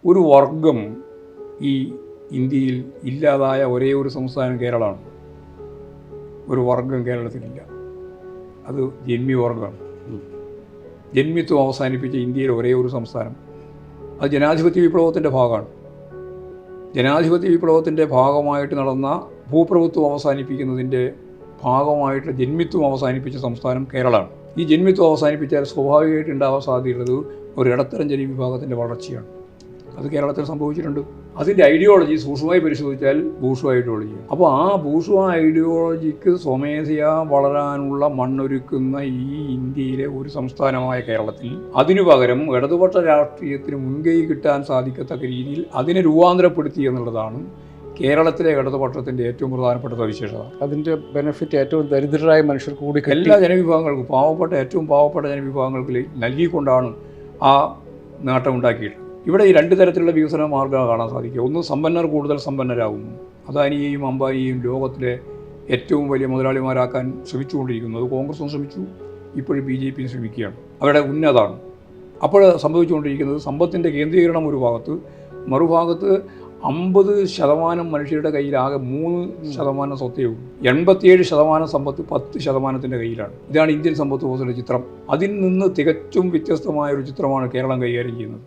ഒരു വർഗം ഈ ഇന്ത്യയിൽ ഇല്ലാതായ ഒരേ ഒരു സംസ്ഥാനം കേരളമാണ്. ഒരു വർഗം കേരളത്തിലില്ല. അത് ജന്മിവർഗമാണ്. ജന്മിത്വം അവസാനിപ്പിച്ച ഇന്ത്യയിലെ ഒരേ ഒരു സംസ്ഥാനം. അത് ജനാധിപത്യ വിപ്ലവത്തിൻ്റെ ഭാഗമാണ്. ജനാധിപത്യ വിപ്ലവത്തിൻ്റെ ഭാഗമായിട്ട് നടന്ന ഭൂപ്രഭുത്വം അവസാനിപ്പിക്കുന്നതിൻ്റെ ഭാഗമായിട്ട് ജന്മിത്വം അവസാനിപ്പിച്ച സംസ്ഥാനം കേരളമാണ്. ഈ ജന്മിത്വം അവസാനിപ്പിച്ചാൽ സ്വാഭാവികമായിട്ട് ഉണ്ടാവാൻ സാധ്യതയുള്ളത് ഒരു ഇടത്തരം ജനവിഭാഗത്തിൻ്റെ വളർച്ചയാണ്. അത് കേരളത്തിൽ സംഭവിച്ചിട്ടുണ്ട്. അതിൻ്റെ ഐഡിയോളജി സൂക്ഷ്മമായി പരിശോധിച്ചാൽ ബൂർഷ്വാ ഐഡിയോളജിയാണ്. അപ്പോൾ ആ ബൂർഷ്വാ ഐഡിയോളജിക്ക് സ്വമേധയാ വളരാനുള്ള മണ്ണൊരുക്കുന്ന ഈ ഇന്ത്യയിലെ ഒരു സംസ്ഥാനമായ കേരളത്തിൽ അതിനു പകരം ഇടതുപക്ഷ രാഷ്ട്രീയത്തിന് മുൻകൈ കിട്ടാൻ സാധിക്കത്തക്ക രീതിയിൽ അതിനെ രൂപാന്തരപ്പെടുത്തി എന്നുള്ളതാണ് കേരളത്തിലെ ഇടതുപക്ഷത്തിൻ്റെ ഏറ്റവും പ്രധാനപ്പെട്ട സവിശേഷത. അതിൻ്റെ ബെനിഫിറ്റ് ഏറ്റവും ദരിദ്രരായ മനുഷ്യർക്ക് കൂടി എല്ലാ ജനവിഭാഗങ്ങൾക്കും ഏറ്റവും പാവപ്പെട്ട ജനവിഭാഗങ്ങൾക്ക് നൽകിക്കൊണ്ടാണ് ആ നേട്ടം ഉണ്ടാക്കിയിട്ടുള്ളത്. ഇവിടെ ഈ രണ്ട് തരത്തിലുള്ള വികസന മാർഗ്ഗങ്ങൾ കാണാൻ സാധിക്കുക. ഒന്ന്, സമ്പന്നർ കൂടുതൽ സമ്പന്നരാകുന്നു. അദാനിയെയും അംബാനിയെയും ലോകത്തിലെ ഏറ്റവും വലിയ മുതലാളിമാരാക്കാൻ ശ്രമിച്ചുകൊണ്ടിരിക്കുന്നു. അത് കോൺഗ്രസും ശ്രമിച്ചു, ഇപ്പോഴും BJP ശ്രമിക്കുകയാണ്. അവരുടെ ഉന്നതാണ്. അപ്പോൾ സംഭവിച്ചുകൊണ്ടിരിക്കുന്നത് സമ്പത്തിൻ്റെ കേന്ദ്രീകരണം ഒരു ഭാഗത്ത്, മറുഭാഗത്ത് 50% മനുഷ്യരുടെ കയ്യിലാകെ 3% സ്വത്തേ ഉള്ളൂ. 87% സമ്പത്ത് 10%-ൻ്റെ കയ്യിലാണ്. ഇതാണ് ഇന്ത്യൻ സമ്പത്ത് വ്യവസ്ഥയുടെ ചിത്രം. അതിൽ നിന്ന് തികച്ചും വ്യത്യസ്തമായൊരു ചിത്രമാണ് കേരളം കൈകാര്യം ചെയ്യുന്നത്.